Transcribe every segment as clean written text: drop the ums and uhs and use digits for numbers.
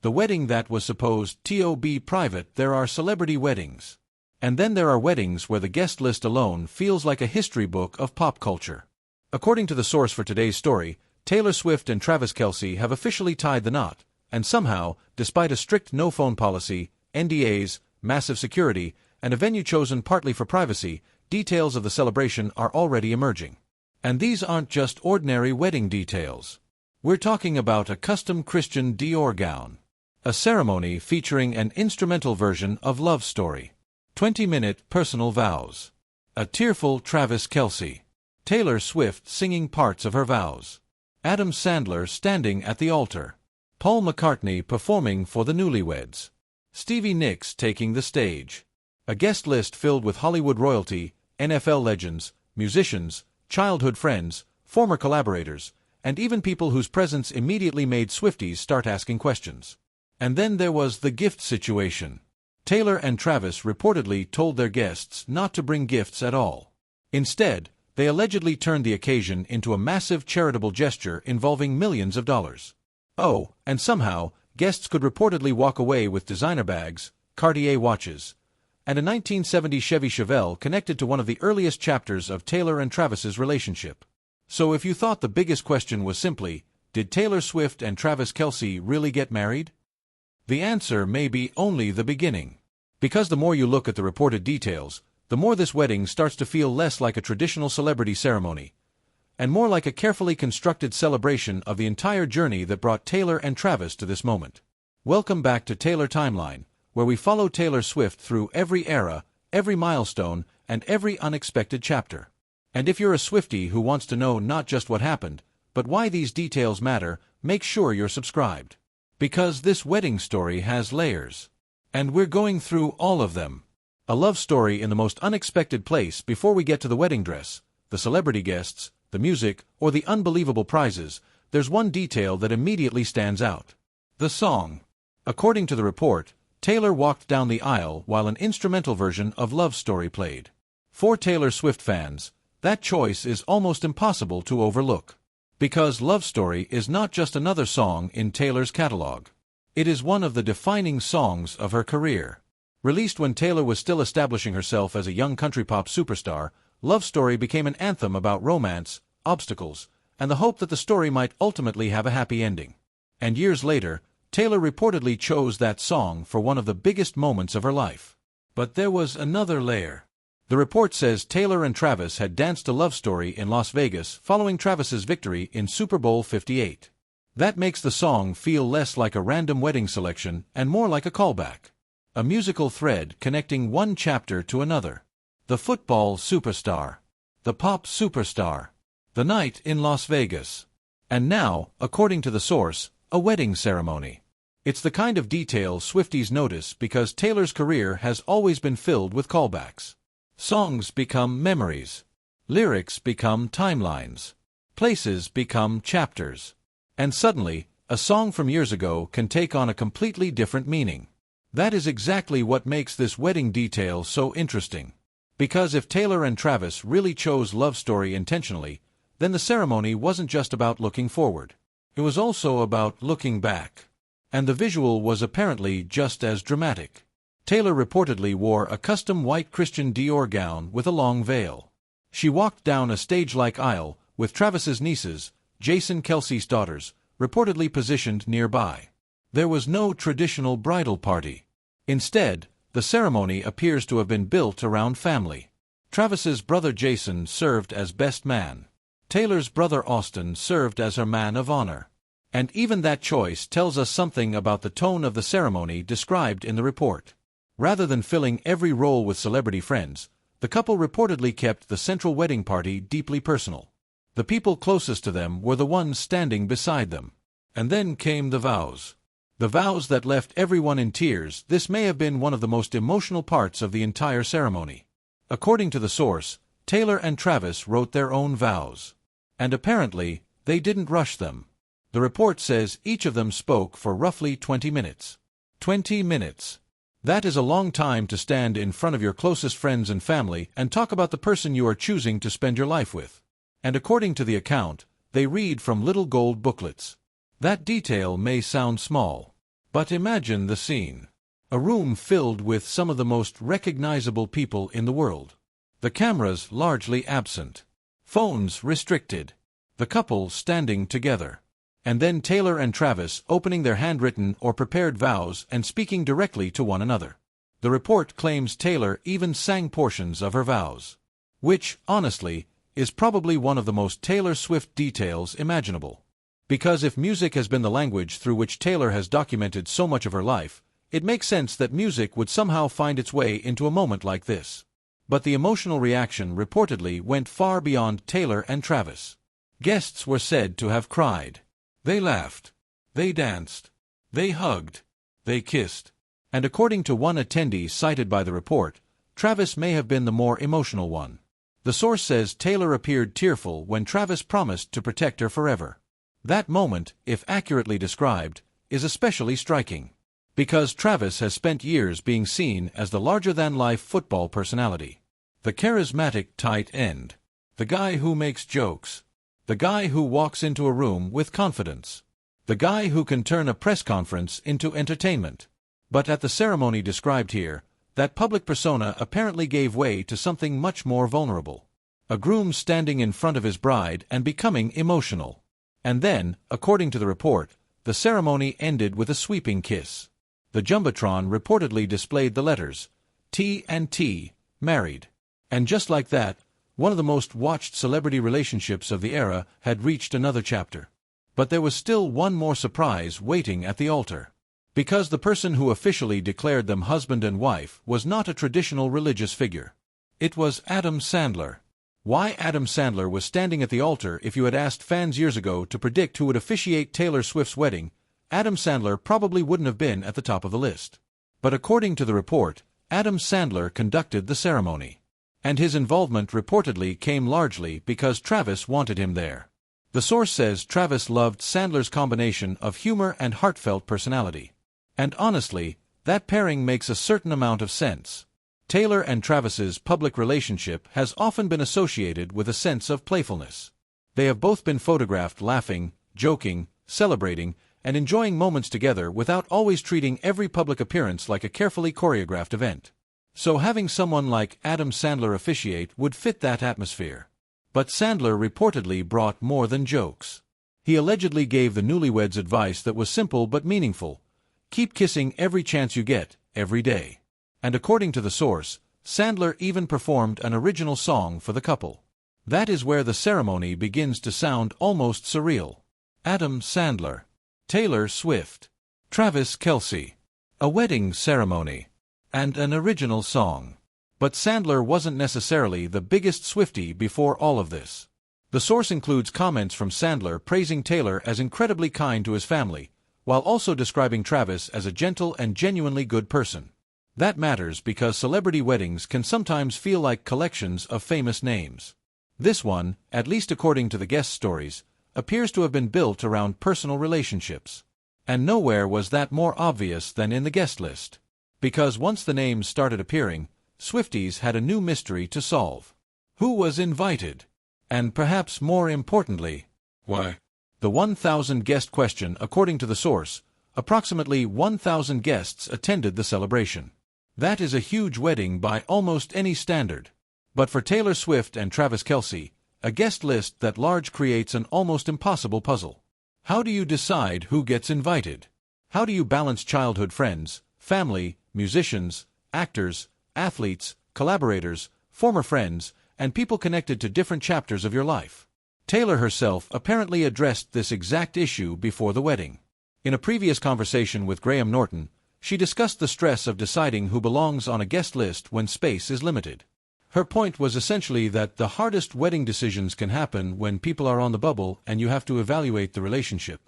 The wedding that was supposed to be private. There are celebrity weddings. And then there are weddings where the guest list alone feels like a history book of pop culture. According to the source for today's story, Taylor Swift and Travis Kelce have officially tied the knot, and somehow, despite a strict no-phone policy, NDAs, massive security, and a venue chosen partly for privacy, details of the celebration are already emerging. And these aren't just ordinary wedding details. We're talking about a custom Christian Dior gown. A ceremony featuring an instrumental version of Love Story. 20-minute personal vows. A tearful Travis Kelce. Taylor Swift singing parts of her vows. Adam Sandler standing at the altar. Paul McCartney performing for the newlyweds. Stevie Nicks taking the stage. A guest list filled with Hollywood royalty, NFL legends, musicians, childhood friends, former collaborators, and even people whose presence immediately made Swifties start asking questions. And then there was the gift situation. Taylor and Travis reportedly told their guests not to bring gifts at all. Instead, they allegedly turned the occasion into a massive charitable gesture involving millions of dollars. Oh, and somehow, guests could reportedly walk away with designer bags, Cartier watches, and a 1970 Chevy Chevelle connected to one of the earliest chapters of Taylor and Travis's relationship. So if you thought the biggest question was simply, did Taylor Swift and Travis Kelce really get married? The answer may be only the beginning. Because the more you look at the reported details, the more this wedding starts to feel less like a traditional celebrity ceremony, and more like a carefully constructed celebration of the entire journey that brought Taylor and Travis to this moment. Welcome back to Taylor Timeline, where we follow Taylor Swift through every era, every milestone, and every unexpected chapter. And if you're a Swiftie who wants to know not just what happened, but why these details matter, make sure you're subscribed. Because this wedding story has layers. And we're going through all of them. A love story in the most unexpected place before we get to the wedding dress, the celebrity guests, the music, or the unbelievable prizes. There's one detail that immediately stands out. The song. According to the report, Taylor walked down the aisle while an instrumental version of Love Story played. For Taylor Swift fans, that choice is almost impossible to overlook. Because Love Story is not just another song in Taylor's catalog. It is one of the defining songs of her career. Released when Taylor was still establishing herself as a young country pop superstar, Love Story became an anthem about romance, obstacles, and the hope that the story might ultimately have a happy ending. And years later, Taylor reportedly chose that song for one of the biggest moments of her life. But there was another layer. The report says Taylor and Travis had danced to Love Story in Las Vegas following Travis's victory in Super Bowl 58. That makes the song feel less like a random wedding selection and more like a callback. A musical thread connecting one chapter to another. The football superstar. The pop superstar. The night in Las Vegas. And now, according to the source, a wedding ceremony. It's the kind of detail Swifties notice because Taylor's career has always been filled with callbacks. Songs become memories. Lyrics become timelines. Places become chapters. And suddenly, a song from years ago can take on a completely different meaning. That is exactly what makes this wedding detail so interesting. Because if Taylor and Travis really chose Love Story intentionally, then the ceremony wasn't just about looking forward. It was also about looking back. And the visual was apparently just as dramatic. Taylor reportedly wore a custom white Christian Dior gown with a long veil. She walked down a stage-like aisle, with Travis's nieces, Jason Kelce's daughters, reportedly positioned nearby. There was no traditional bridal party. Instead, the ceremony appears to have been built around family. Travis's brother Jason served as best man. Taylor's brother Austin served as her man of honor. And even that choice tells us something about the tone of the ceremony described in the report. Rather than filling every role with celebrity friends, the couple reportedly kept the central wedding party deeply personal. The people closest to them were the ones standing beside them. And then came the vows. The vows that left everyone in tears. This may have been one of the most emotional parts of the entire ceremony. According to the source, Taylor and Travis wrote their own vows. And apparently, they didn't rush them. The report says each of them spoke for roughly 20 minutes. 20 minutes. That is a long time to stand in front of your closest friends and family and talk about the person you are choosing to spend your life with. And according to the account, they read from little gold booklets. That detail may sound small. But imagine the scene. A room filled with some of the most recognizable people in the world. The cameras largely absent. Phones restricted. The couple standing together. And then Taylor and Travis opening their handwritten or prepared vows and speaking directly to one another. The report claims Taylor even sang portions of her vows. Which, honestly, is probably one of the most Taylor Swift details imaginable. Because if music has been the language through which Taylor has documented so much of her life, it makes sense that music would somehow find its way into a moment like this. But the emotional reaction reportedly went far beyond Taylor and Travis. Guests were said to have cried. They laughed. They danced. They hugged. They kissed. And according to one attendee cited by the report, Travis may have been the more emotional one. The source says Taylor appeared tearful when Travis promised to protect her forever. That moment, if accurately described, is especially striking. Because Travis has spent years being seen as the larger-than-life football personality. The charismatic tight end. The guy who makes jokes. The guy who walks into a room with confidence. The guy who can turn a press conference into entertainment. But at the ceremony described here, that public persona apparently gave way to something much more vulnerable. A groom standing in front of his bride and becoming emotional. And then, according to the report, the ceremony ended with a sweeping kiss. The Jumbotron reportedly displayed the letters, T and T, married. And just like that, one of the most watched celebrity relationships of the era had reached another chapter. But there was still one more surprise waiting at the altar. Because the person who officially declared them husband and wife was not a traditional religious figure. It was Adam Sandler. Why Adam Sandler was standing at the altar? If you had asked fans years ago to predict who would officiate Taylor Swift's wedding, Adam Sandler probably wouldn't have been at the top of the list. But according to the report, Adam Sandler conducted the ceremony. And his involvement reportedly came largely because Travis wanted him there. The source says Travis loved Sandler's combination of humor and heartfelt personality. And honestly, that pairing makes a certain amount of sense. Taylor and Travis's public relationship has often been associated with a sense of playfulness. They have both been photographed laughing, joking, celebrating, and enjoying moments together without always treating every public appearance like a carefully choreographed event. So having someone like Adam Sandler officiate would fit that atmosphere. But Sandler reportedly brought more than jokes. He allegedly gave the newlyweds advice that was simple but meaningful. Keep kissing every chance you get, every day. And according to the source, Sandler even performed an original song for the couple. That is where the ceremony begins to sound almost surreal. Adam Sandler, Taylor Swift, Travis Kelce, a wedding ceremony, and an original song. But Sandler wasn't necessarily the biggest Swiftie before all of this. The source includes comments from Sandler praising Taylor as incredibly kind to his family, while also describing Travis as a gentle and genuinely good person. That matters because celebrity weddings can sometimes feel like collections of famous names. This one, at least according to the guest stories, appears to have been built around personal relationships. And nowhere was that more obvious than in the guest list. Because once the names started appearing, Swifties had a new mystery to solve. Who was invited? And perhaps more importantly, why? The 1,000 guest question. According to the source, approximately 1,000 guests attended the celebration. That is a huge wedding by almost any standard. But for Taylor Swift and Travis Kelce, a guest list that large creates an almost impossible puzzle. How do you decide who gets invited? How do you balance childhood friends, family, musicians, actors, athletes, collaborators, former friends, and people connected to different chapters of your life? Taylor herself apparently addressed this exact issue before the wedding. In a previous conversation with Graham Norton, she discussed the stress of deciding who belongs on a guest list when space is limited. Her point was essentially that the hardest wedding decisions can happen when people are on the bubble and you have to evaluate the relationship.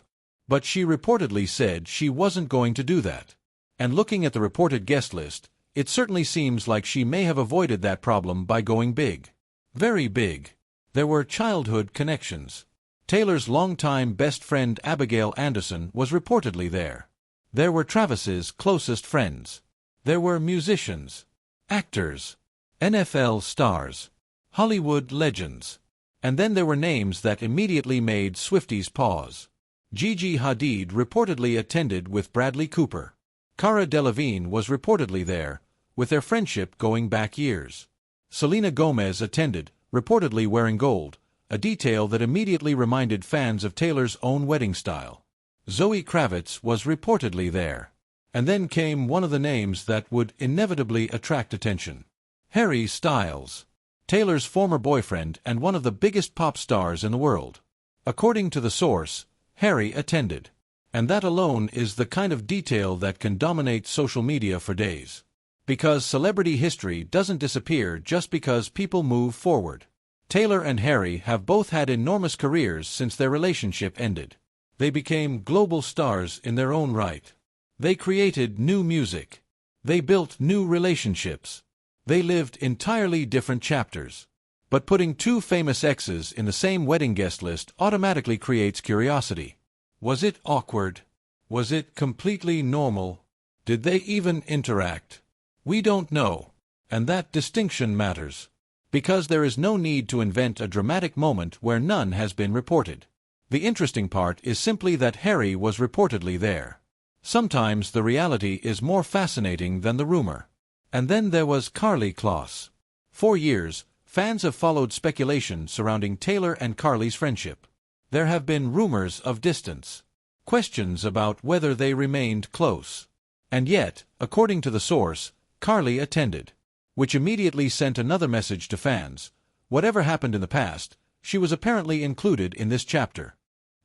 But she reportedly said she wasn't going to do that. And looking at the reported guest list, it certainly seems like she may have avoided that problem by going big. Very big. There were childhood connections. Taylor's longtime best friend Abigail Anderson was reportedly there. There were Travis's closest friends. There were musicians, actors, NFL stars, Hollywood legends. And then there were names that immediately made Swifties pause. Gigi Hadid reportedly attended with Bradley Cooper. Cara Delevingne was reportedly there, with their friendship going back years. Selena Gomez attended, reportedly wearing gold, a detail that immediately reminded fans of Taylor's own wedding style. Zoe Kravitz was reportedly there. And then came one of the names that would inevitably attract attention. Harry Styles, Taylor's former boyfriend and one of the biggest pop stars in the world. According to the source, Harry attended. And that alone is the kind of detail that can dominate social media for days. Because celebrity history doesn't disappear just because people move forward. Taylor and Harry have both had enormous careers since their relationship ended. They became global stars in their own right. They created new music. They built new relationships. They lived entirely different chapters. But putting two famous exes in the same wedding guest list automatically creates curiosity. Was it awkward? Was it completely normal? Did they even interact? We don't know. And that distinction matters. Because there is no need to invent a dramatic moment where none has been reported. The interesting part is simply that Harry was reportedly there. Sometimes the reality is more fascinating than the rumor. And then there was Karlie Kloss. For years, fans have followed speculation surrounding Taylor and Karlie's friendship. There have been rumors of distance. Questions about whether they remained close. And yet, according to the source, Karlie attended. Which immediately sent another message to fans. Whatever happened in the past, she was apparently included in this chapter.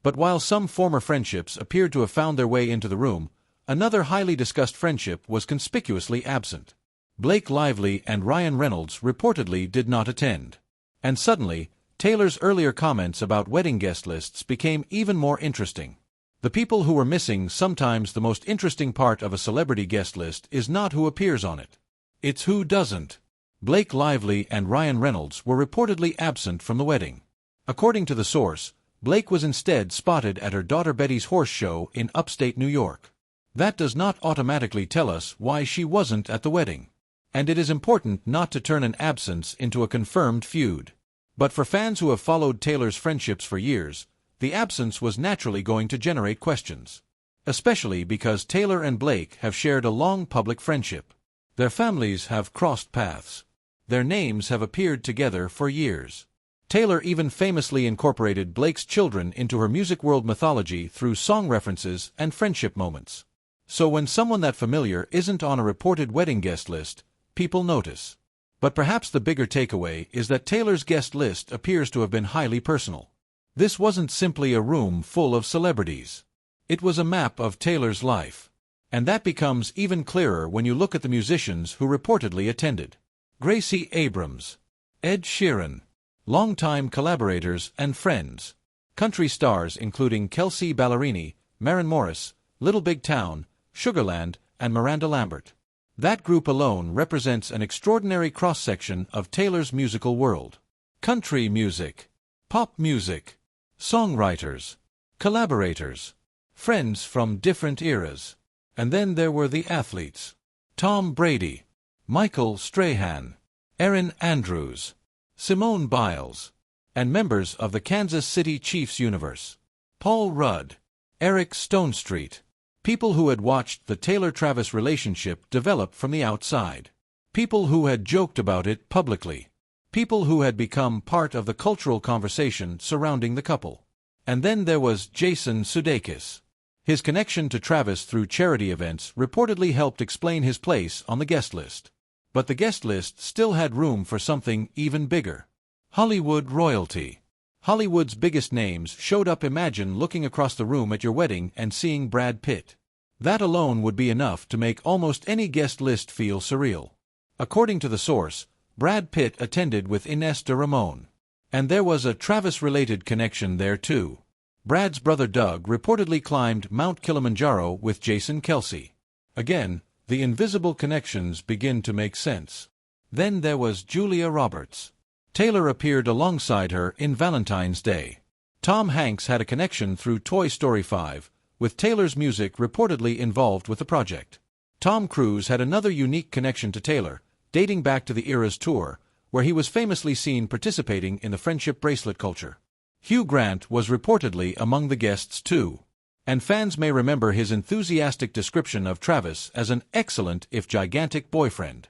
But while some former friendships appeared to have found their way into the room, another highly discussed friendship was conspicuously absent. Blake Lively and Ryan Reynolds reportedly did not attend. And suddenly, Taylor's earlier comments about wedding guest lists became even more interesting. The people who were missing. Sometimes the most interesting part of a celebrity guest list is not who appears on it. It's who doesn't. Blake Lively and Ryan Reynolds were reportedly absent from the wedding. According to the source, Blake was instead spotted at her daughter Betty's horse show in upstate New York. That does not automatically tell us why she wasn't at the wedding. And it is important not to turn an absence into a confirmed feud. But for fans who have followed Taylor's friendships for years, the absence was naturally going to generate questions. Especially because Taylor and Blake have shared a long public friendship. Their families have crossed paths. Their names have appeared together for years. Taylor even famously incorporated Blake's children into her music world mythology through song references and friendship moments. So when someone that familiar isn't on a reported wedding guest list, people notice. But perhaps the bigger takeaway is that Taylor's guest list appears to have been highly personal. This wasn't simply a room full of celebrities. It was a map of Taylor's life. And that becomes even clearer when you look at the musicians who reportedly attended. Gracie Abrams, Ed Sheeran, longtime collaborators and friends. Country stars including Kelsea Ballerini, Maren Morris, Little Big Town, Sugarland, and Miranda Lambert. That group alone represents an extraordinary cross-section of Taylor's musical world. Country music, pop music, songwriters, collaborators, friends from different eras. And then there were the athletes. Tom Brady, Michael Strahan, Erin Andrews, Simone Biles, and members of the Kansas City Chiefs universe. Paul Rudd, Eric Stonestreet. People who had watched the Taylor-Travis relationship develop from the outside. People who had joked about it publicly. People who had become part of the cultural conversation surrounding the couple. And then there was Jason Sudeikis. His connection to Travis through charity events reportedly helped explain his place on the guest list. But the guest list still had room for something even bigger. Hollywood royalty. Hollywood's biggest names showed up. Imagine looking across the room at your wedding and seeing Brad Pitt. That alone would be enough to make almost any guest list feel surreal. According to the source, Brad Pitt attended with Ines de Ramon. And there was a Travis-related connection there too. Brad's brother Doug reportedly climbed Mount Kilimanjaro with Jason Kelce. Again, the invisible connections begin to make sense. Then there was Julia Roberts. Taylor appeared alongside her in Valentine's Day. Tom Hanks had a connection through Toy Story 5, with Taylor's music reportedly involved with the project. Tom Cruise had another unique connection to Taylor, dating back to the Eras tour, where he was famously seen participating in the friendship bracelet culture. Hugh Grant was reportedly among the guests too. And fans may remember his enthusiastic description of Travis as an excellent if gigantic boyfriend.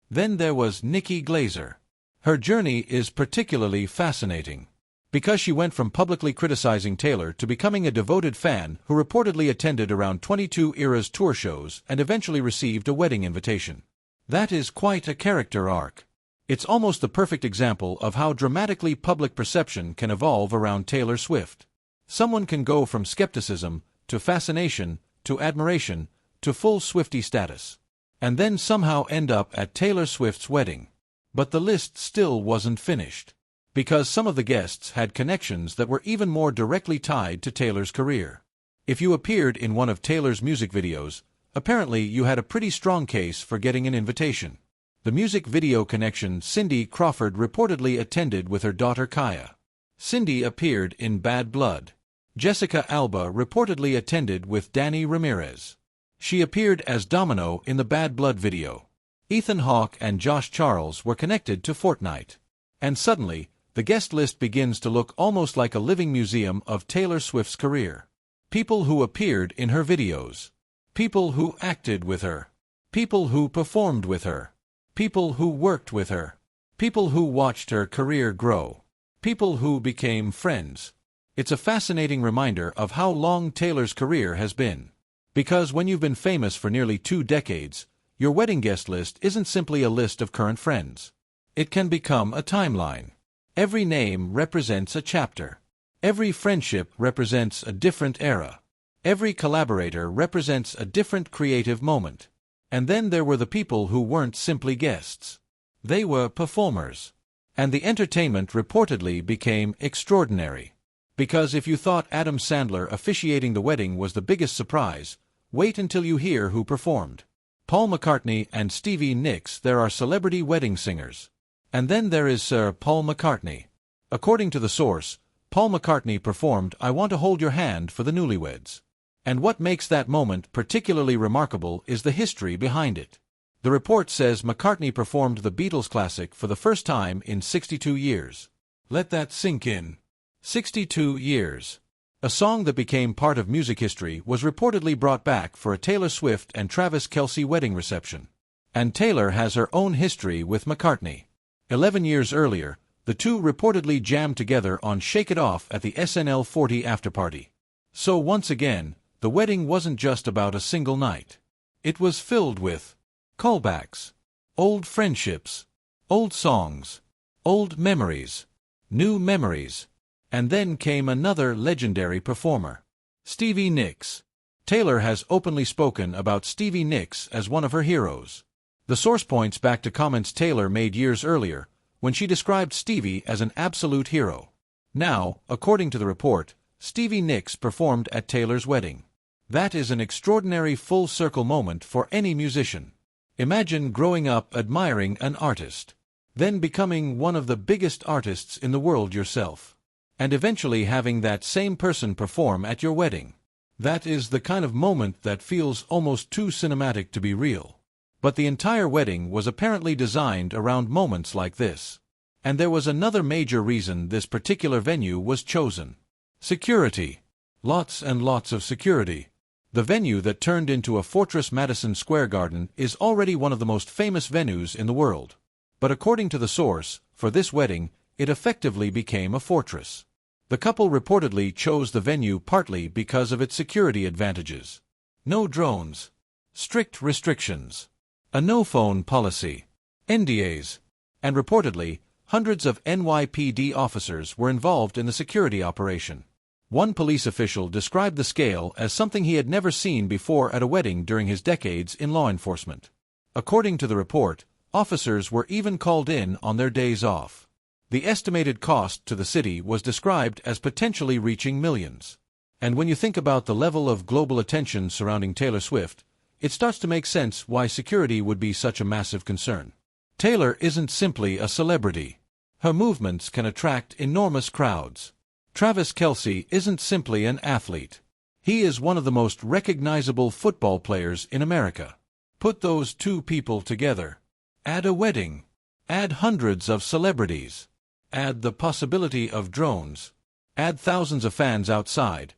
Then there was Nikki Glaser. Her journey is particularly fascinating, because she went from publicly criticizing Taylor to becoming a devoted fan who reportedly attended around 22 Eras tour shows and eventually received a wedding invitation. That is quite a character arc. It's almost the perfect example of how dramatically public perception can evolve around Taylor Swift. Someone can go from skepticism, to fascination, to admiration, to full Swiftie status, and then somehow end up at Taylor Swift's wedding. But the list still wasn't finished, because some of the guests had connections that were even more directly tied to Taylor's career. If you appeared in one of Taylor's music videos, apparently you had a pretty strong case for getting an invitation. The music video connection Cindy Crawford reportedly attended with her daughter Kaya. Cindy appeared in Bad Blood. Jessica Alba reportedly attended with Danny Ramirez. She appeared as Domino in the Bad Blood video. Ethan Hawke and Josh Charles were connected to Fortnite. And suddenly, the guest list begins to look almost like a living museum of Taylor Swift's career. People who appeared in her videos. People who acted with her. People who performed with her. People who worked with her. People who watched her career grow. People who became friends. It's a fascinating reminder of how long Taylor's career has been. Because when you've been famous for nearly 2 decades, your wedding guest list isn't simply a list of current friends. It can become a timeline. Every name represents a chapter. Every friendship represents a different era. Every collaborator represents a different creative moment. And then there were the people who weren't simply guests. They were performers. And the entertainment reportedly became extraordinary. Because if you thought Adam Sandler officiating the wedding was the biggest surprise, wait until you hear who performed. Paul McCartney and Stevie Nicks. There are celebrity wedding singers. And then there is Sir Paul McCartney. According to the source, Paul McCartney performed I Want to Hold Your Hand for the newlyweds. And what makes that moment particularly remarkable is the history behind it. The report says McCartney performed the Beatles classic for the first time in 62 years. Let that sink in. 62 years. A song that became part of music history was reportedly brought back for a Taylor Swift and Travis Kelce wedding reception. And Taylor has her own history with McCartney. 11 years earlier, the two reportedly jammed together on Shake It Off at the SNL 40 afterparty. So once again, the wedding wasn't just about a single night. It was filled with callbacks, old friendships, old songs, old memories, new memories. And then came another legendary performer, Stevie Nicks. Taylor has openly spoken about Stevie Nicks as one of her heroes. The source points back to comments Taylor made years earlier, when she described Stevie as an absolute hero. Now, according to the report, Stevie Nicks performed at Taylor's wedding. That is an extraordinary full-circle moment for any musician. Imagine growing up admiring an artist, then becoming one of the biggest artists in the world yourself, and eventually having that same person perform at your wedding. That is the kind of moment that feels almost too cinematic to be real. But the entire wedding was apparently designed around moments like this. And there was another major reason this particular venue was chosen. Security. Lots and lots of security. The venue that turned into a fortress Madison Square Garden is already one of the most famous venues in the world. But according to the source, for this wedding, it effectively became a fortress. The couple reportedly chose the venue partly because of its security advantages. No drones. Strict restrictions. A no-phone policy. NDAs. And reportedly, hundreds of NYPD officers were involved in the security operation. One police official described the scale as something he had never seen before at a wedding during his decades in law enforcement. According to the report, officers were even called in on their days off. The estimated cost to the city was described as potentially reaching millions. And when you think about the level of global attention surrounding Taylor Swift, it starts to make sense why security would be such a massive concern. Taylor isn't simply a celebrity. Her movements can attract enormous crowds. Travis Kelce isn't simply an athlete. He is one of the most recognizable football players in America. Put those two people together. Add a wedding. Add hundreds of celebrities. Add the possibility of drones. Add thousands of fans outside.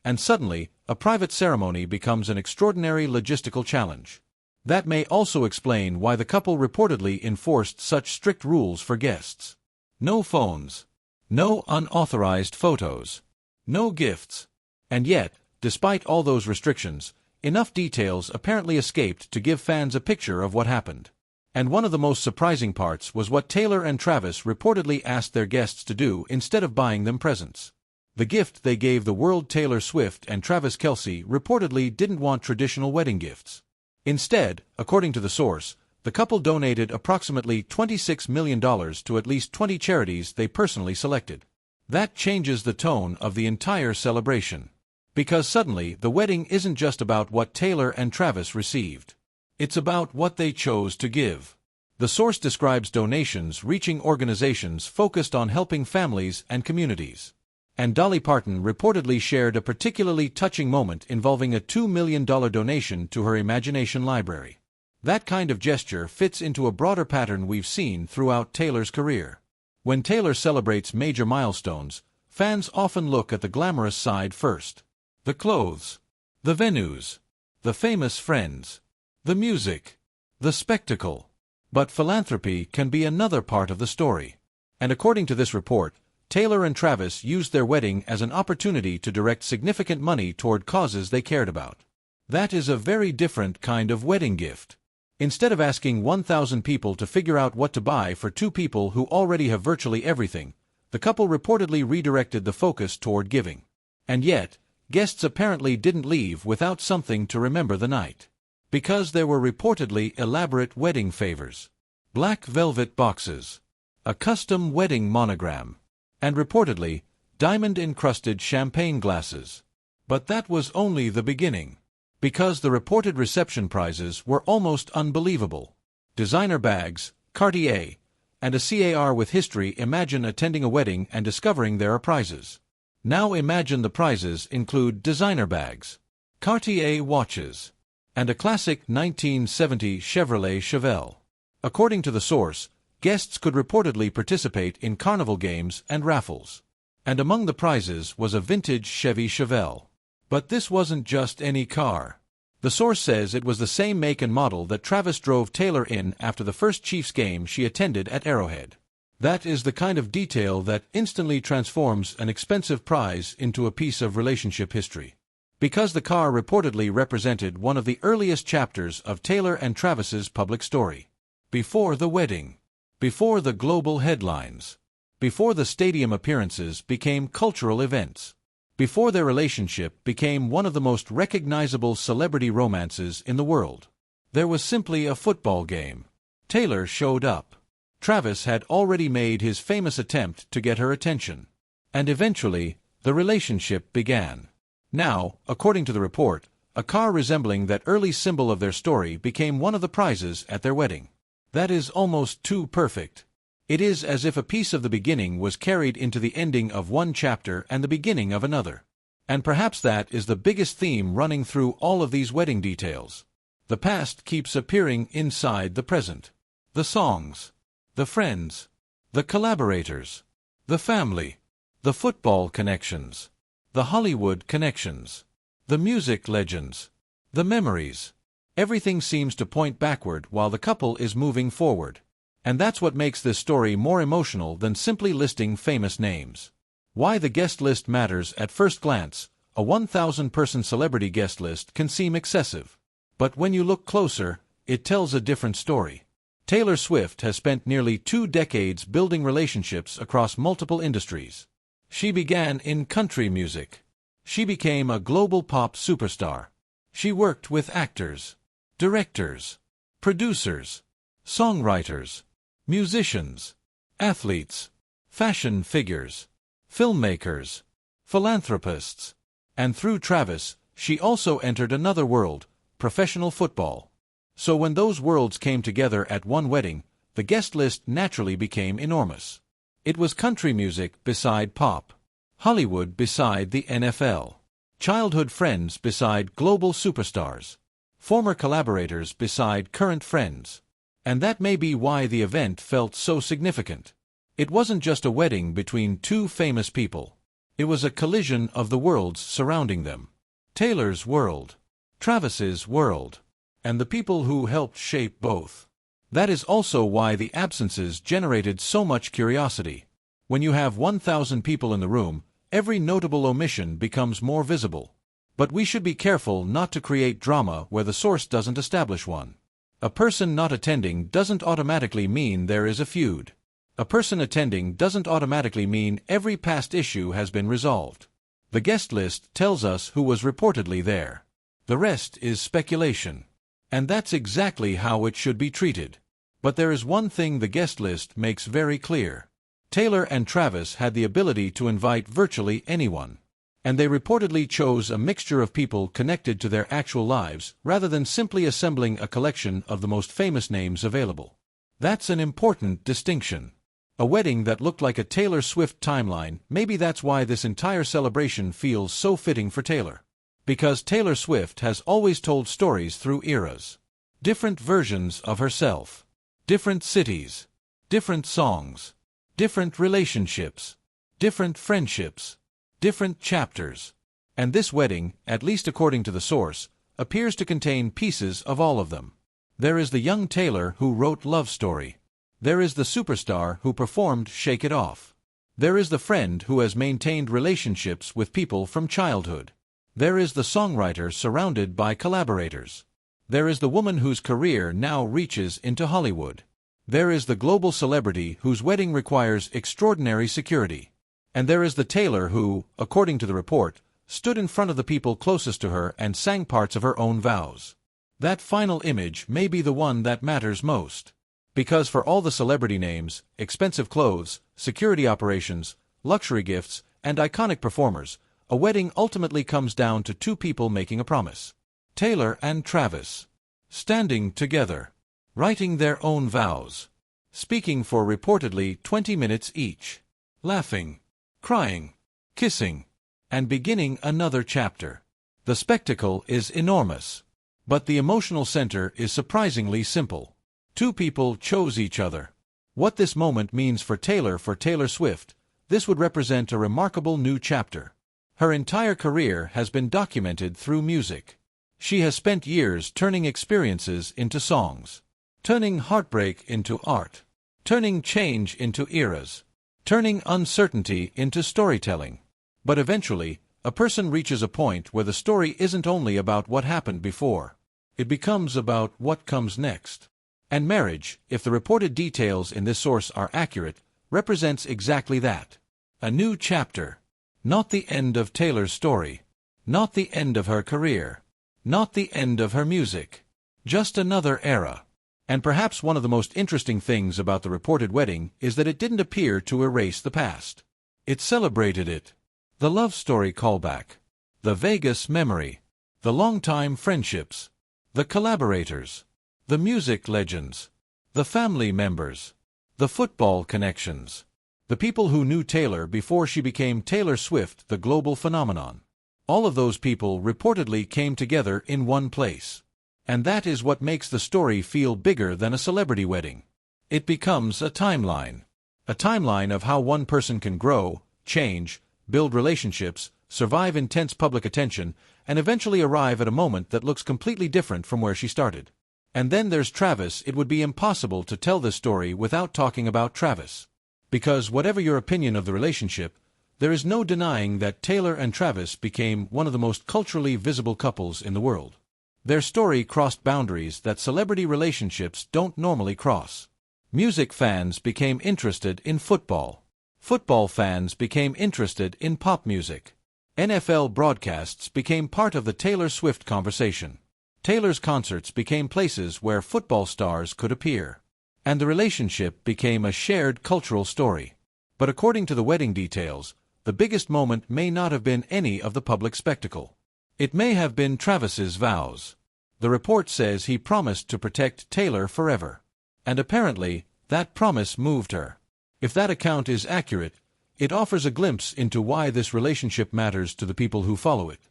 and suddenly, a private ceremony becomes an extraordinary logistical challenge. That may also explain why the couple reportedly enforced such strict rules for guests. No phones. No unauthorized photos. No gifts. And yet, despite all those restrictions, enough details apparently escaped to give fans a picture of what happened. And one of the most surprising parts was what Taylor and Travis reportedly asked their guests to do instead of buying them presents. The gift they gave the world. Taylor Swift and Travis Kelce reportedly didn't want traditional wedding gifts. Instead, according to the source, the couple donated approximately $26 million to at least 20 charities they personally selected. That changes the tone of the entire celebration. Because suddenly, the wedding isn't just about what Taylor and Travis received. It's about what they chose to give. The source describes donations reaching organizations focused on helping families and communities. And Dolly Parton reportedly shared a particularly touching moment involving a $2 million donation to her imagination library. That kind of gesture fits into a broader pattern we've seen throughout Taylor's career. When Taylor celebrates major milestones, fans often look at the glamorous side first. The clothes, the venues, the famous friends, the music, the spectacle. But philanthropy can be another part of the story. And according to this report, Taylor and Travis used their wedding as an opportunity to direct significant money toward causes they cared about. That is a very different kind of wedding gift. Instead of asking 1,000 people to figure out what to buy for two people who already have virtually everything, the couple reportedly redirected the focus toward giving. And yet, guests apparently didn't leave without something to remember the night. Because there were reportedly elaborate wedding favors. Black velvet boxes. A custom wedding monogram. And reportedly, diamond-encrusted champagne glasses. But that was only the beginning. Because the reported reception prizes were almost unbelievable. Designer bags, Cartier, and a car with history. Imagine attending a wedding and discovering there are prizes. Now imagine the prizes include designer bags, Cartier watches, and a classic 1970 Chevrolet Chevelle. According to the source, guests could reportedly participate in carnival games and raffles. And among the prizes was a vintage Chevy Chevelle. But this wasn't just any car. The source says it was the same make and model that Travis drove Taylor in after the first Chiefs game she attended at Arrowhead. That is the kind of detail that instantly transforms an expensive prize into a piece of relationship history. Because the car reportedly represented one of the earliest chapters of Taylor and Travis's public story. Before the wedding. Before the global headlines. Before the stadium appearances became cultural events. Before their relationship became one of the most recognizable celebrity romances in the world. There was simply a football game. Taylor showed up. Travis had already made his famous attempt to get her attention. And eventually, the relationship began. Now, according to the report, a car resembling that early symbol of their story became one of the prizes at their wedding. That is almost too perfect. It is as if a piece of the beginning was carried into the ending of one chapter and the beginning of another. And perhaps that is the biggest theme running through all of these wedding details. The past keeps appearing inside the present. The songs, the friends, the collaborators, the family, the football connections, the Hollywood connections, the music legends, the memories. Everything seems to point backward while the couple is moving forward. And that's what makes this story more emotional than simply listing famous names. Why the guest list matters. At first glance, a 1,000-person celebrity guest list can seem excessive. But when you look closer, it tells a different story. Taylor Swift has spent nearly 2 decades building relationships across multiple industries. She began in country music. She became a global pop superstar. She worked with actors, directors, producers, songwriters, musicians, athletes, fashion figures, filmmakers, philanthropists. And through Travis, she also entered another world, professional football. So when those worlds came together at one wedding, the guest list naturally became enormous. It was country music beside pop, Hollywood beside the NFL, childhood friends beside global superstars, former collaborators beside current friends. And that may be why the event felt so significant. It wasn't just a wedding between two famous people. It was a collision of the worlds surrounding them. Taylor's world, Travis's world, and the people who helped shape both. That is also why the absences generated so much curiosity. When you have 1,000 people in the room, every notable omission becomes more visible. But we should be careful not to create drama where the source doesn't establish one. A person not attending doesn't automatically mean there is a feud. A person attending doesn't automatically mean every past issue has been resolved. The guest list tells us who was reportedly there. The rest is speculation. And that's exactly how it should be treated. But there is one thing the guest list makes very clear. Taylor and Travis had the ability to invite virtually anyone. And they reportedly chose a mixture of people connected to their actual lives rather than simply assembling a collection of the most famous names available. That's an important distinction. A wedding that looked like a Taylor Swift timeline, maybe that's why this entire celebration feels so fitting for Taylor. Because Taylor Swift has always told stories through eras. Different versions of herself. Different cities. Different songs. Different relationships. Different friendships. Different chapters. And this wedding, at least according to the source, appears to contain pieces of all of them. There is the young Taylor who wrote Love Story. There is the superstar who performed Shake It Off. There is the friend who has maintained relationships with people from childhood. There is the songwriter surrounded by collaborators. There is the woman whose career now reaches into Hollywood. There is the global celebrity whose wedding requires extraordinary security. And there is the Taylor who, according to the report, stood in front of the people closest to her and sang parts of her own vows. That final image may be the one that matters most. Because for all the celebrity names, expensive clothes, security operations, luxury gifts, and iconic performers, a wedding ultimately comes down to two people making a promise. Taylor and Travis. Standing together. Writing their own vows. Speaking for reportedly 20 minutes each. Laughing. Crying. Kissing. And beginning another chapter. The spectacle is enormous. But the emotional center is surprisingly simple. Two people chose each other. What this moment means for Taylor Swift, this would represent a remarkable new chapter. Her entire career has been documented through music. She has spent years turning experiences into songs, turning heartbreak into art, turning change into eras, turning uncertainty into storytelling. But eventually, a person reaches a point where the story isn't only about what happened before. It becomes about what comes next. And marriage, if the reported details in this source are accurate, represents exactly that. A new chapter. Not the end of Taylor's story. Not the end of her career. Not the end of her music. Just another era. And perhaps one of the most interesting things about the reported wedding is that it didn't appear to erase the past. It celebrated it. The love story callback. The Vegas memory. The longtime friendships. The collaborators. The music legends. The family members. The football connections. The people who knew Taylor before she became Taylor Swift, the global phenomenon. All of those people reportedly came together in one place. And that is what makes the story feel bigger than a celebrity wedding. It becomes a timeline. A timeline of how one person can grow, change, build relationships, survive intense public attention, and eventually arrive at a moment that looks completely different from where she started. And then there's Travis. It would be impossible to tell this story without talking about Travis. Because whatever your opinion of the relationship, there is no denying that Taylor and Travis became one of the most culturally visible couples in the world. Their story crossed boundaries that celebrity relationships don't normally cross. Music fans became interested in football. Football fans became interested in pop music. NFL broadcasts became part of the Taylor Swift conversation. Taylor's concerts became places where football stars could appear. And the relationship became a shared cultural story. But according to the wedding details, the biggest moment may not have been any of the public spectacle. It may have been Travis's vows. The report says he promised to protect Taylor forever. And apparently, that promise moved her. If that account is accurate, it offers a glimpse into why this relationship matters to the people who follow it.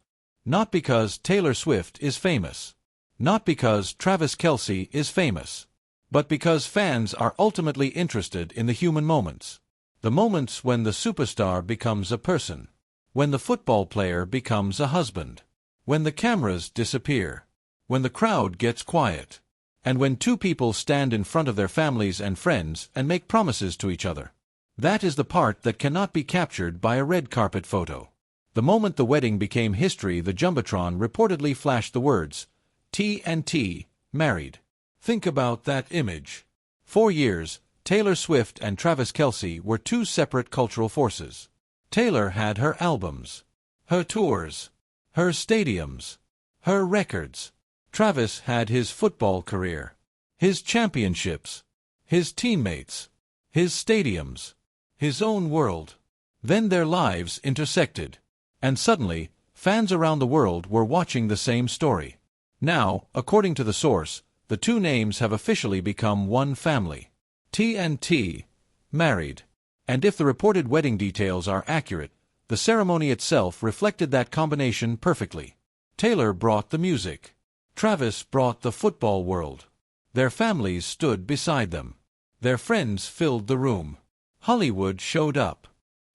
Not because Taylor Swift is famous. Not because Travis Kelce is famous. But because fans are ultimately interested in the human moments. The moments when the superstar becomes a person. when the football player becomes a husband, when the cameras disappear, when the crowd gets quiet, and when two people stand in front of their families and friends and make promises to each other. That is the part that cannot be captured by a red carpet photo. The moment the wedding became history, the Jumbotron reportedly flashed the words, T&T, married. Think about that image. 4 years, Taylor Swift and Travis Kelce were two separate cultural forces. Taylor had her albums, her tours, her stadiums, her records. Travis had his football career, his championships, his teammates, his stadiums, his own world. Then their lives intersected, and suddenly, fans around the world were watching the same story. Now, according to the source, the two names have officially become one family. T&T, married. And if the reported wedding details are accurate, the ceremony itself reflected that combination perfectly. Taylor brought the music. Travis brought the football world. Their families stood beside them. Their friends filled the room. Hollywood showed up.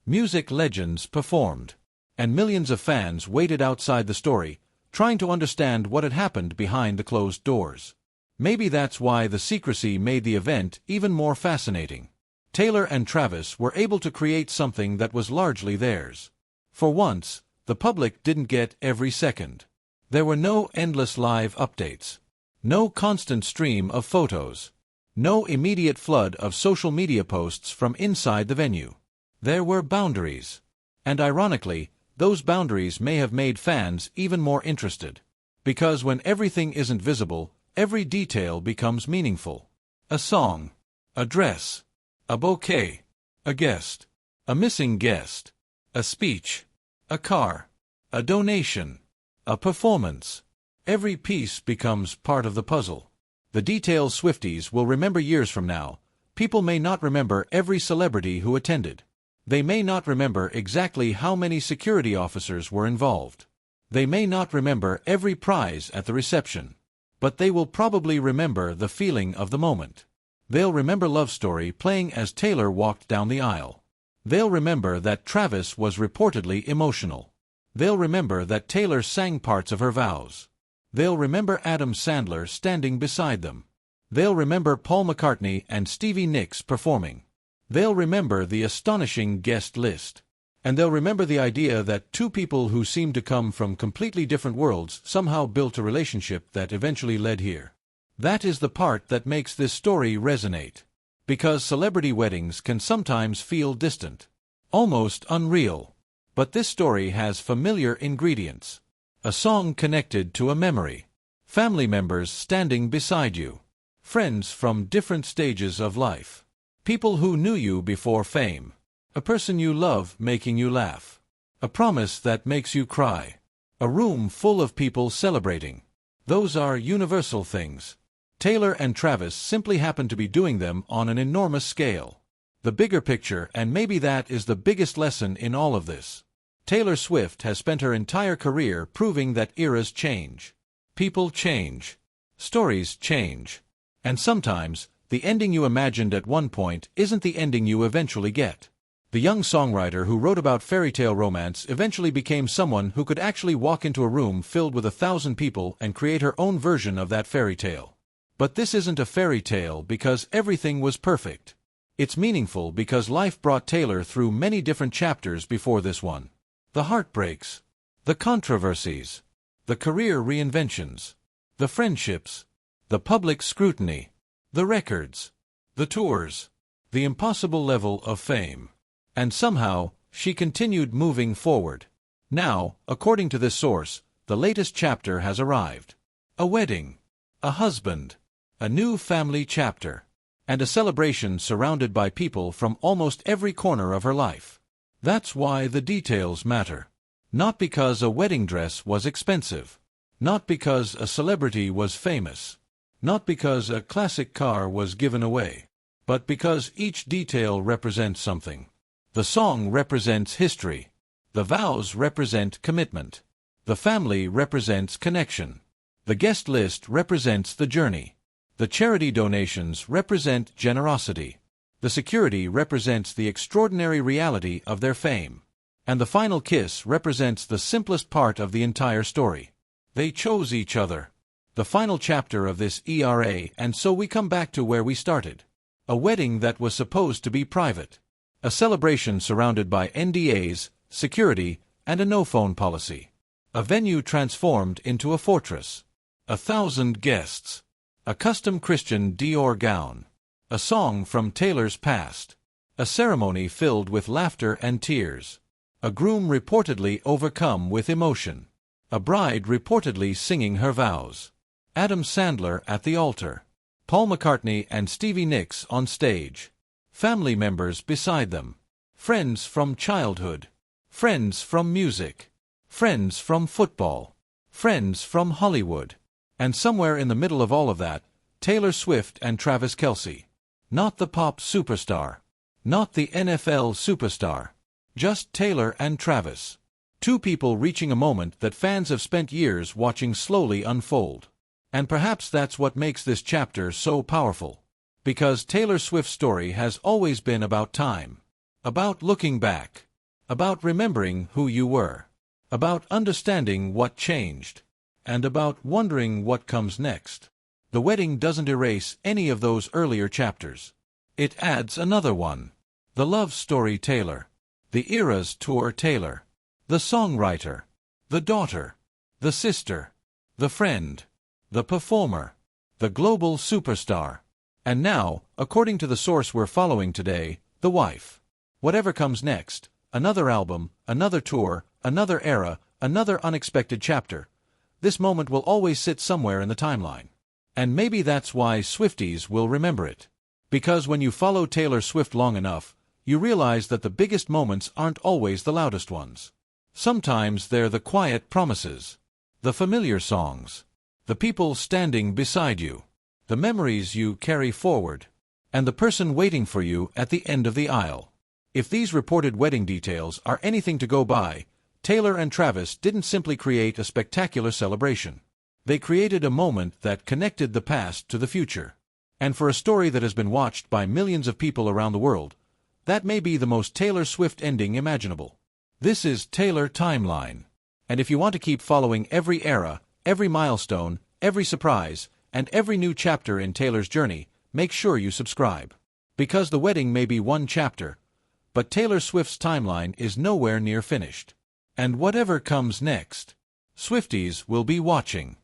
Music legends performed. And millions of fans waited outside the story, trying to understand what had happened behind the closed doors. Maybe that's why the secrecy made the event even more fascinating. Taylor and Travis were able to create something that was largely theirs. For once, the public didn't get every second. There were no endless live updates, no constant stream of photos, no immediate flood of social media posts from inside the venue. There were boundaries. And ironically, those boundaries may have made fans even more interested. Because when everything isn't visible, every detail becomes meaningful. A song, a dress, a bouquet, a guest, a missing guest, a speech, a car, a donation, a performance. Every piece becomes part of the puzzle. The details Swifties will remember years from now. People may not remember every celebrity who attended. They may not remember exactly how many security officers were involved. They may not remember every prize at the reception. But they will probably remember the feeling of the moment. They'll remember Love Story playing as Taylor walked down the aisle. They'll remember that Travis was reportedly emotional. They'll remember that Taylor sang parts of her vows. They'll remember Adam Sandler standing beside them. They'll remember Paul McCartney and Stevie Nicks performing. They'll remember the astonishing guest list. And they'll remember the idea that two people who seemed to come from completely different worlds somehow built a relationship that eventually led here. That is the part that makes this story resonate. Because celebrity weddings can sometimes feel distant, almost unreal. But this story has familiar ingredients. A song connected to a memory. Family members standing beside you. Friends from different stages of life. People who knew you before fame. A person you love making you laugh. A promise that makes you cry. A room full of people celebrating. Those are universal things. Taylor and Travis simply happen to be doing them on an enormous scale. The bigger picture, and maybe that is the biggest lesson in all of this. Taylor Swift has spent her entire career proving that eras change. People change. Stories change. And sometimes, the ending you imagined at one point isn't the ending you eventually get. The young songwriter who wrote about fairy tale romance eventually became someone who could actually walk into a room filled with 1,000 people and create her own version of that fairy tale. But this isn't a fairy tale because everything was perfect. It's meaningful because life brought Taylor through many different chapters before this one. The heartbreaks, the controversies, the career reinventions, the friendships, the public scrutiny, the records, the tours, the impossible level of fame. And somehow, she continued moving forward. Now, according to this source, the latest chapter has arrived. A wedding, a husband, a new family chapter, and a celebration surrounded by people from almost every corner of her life. That's why the details matter. Not because a wedding dress was expensive. Not because a celebrity was famous. Not because a classic car was given away. But because each detail represents something. The song represents history. The vows represent commitment. The family represents connection. The guest list represents the journey. The charity donations represent generosity. The security represents the extraordinary reality of their fame. And the final kiss represents the simplest part of the entire story. They chose each other. The final chapter of this era, and so we come back to where we started. A wedding that was supposed to be private. A celebration surrounded by NDAs, security, and a no-phone policy. A venue transformed into a fortress. 1,000 guests. A custom Christian Dior gown. A song from Taylor's past. A ceremony filled with laughter and tears. A groom reportedly overcome with emotion. A bride reportedly singing her vows. Adam Sandler at the altar. Paul McCartney and Stevie Nicks on stage. Family members beside them. Friends from childhood. Friends from music. Friends from football. Friends from Hollywood. And somewhere in the middle of all of that, Taylor Swift and Travis Kelce. Not the pop superstar. Not the NFL superstar. Just Taylor and Travis. Two people reaching a moment that fans have spent years watching slowly unfold. And perhaps that's what makes this chapter so powerful. Because Taylor Swift's story has always been about time. About looking back. About remembering who you were. About understanding what changed. And about wondering what comes next. The wedding doesn't erase any of those earlier chapters. It adds another one. The love story Taylor. The eras tour Taylor. The songwriter. The daughter. The sister. The friend. The performer. The global superstar. And now, according to the source we're following today, the wife. Whatever comes next, another album, another tour, another era, another unexpected chapter. This moment will always sit somewhere in the timeline. And maybe that's why Swifties will remember it. Because when you follow Taylor Swift long enough, you realize that the biggest moments aren't always the loudest ones. Sometimes they're the quiet promises. The familiar songs. The people standing beside you. The memories you carry forward. And the person waiting for you at the end of the aisle. If these reported wedding details are anything to go by, Taylor and Travis didn't simply create a spectacular celebration. They created a moment that connected the past to the future. And for a story that has been watched by millions of people around the world, that may be the most Taylor Swift ending imaginable. This is Taylor Timeline. And if you want to keep following every era, every milestone, every surprise, and every new chapter in Taylor's journey, make sure you subscribe. Because the wedding may be one chapter, but Taylor Swift's timeline is nowhere near finished. And whatever comes next, Swifties will be watching.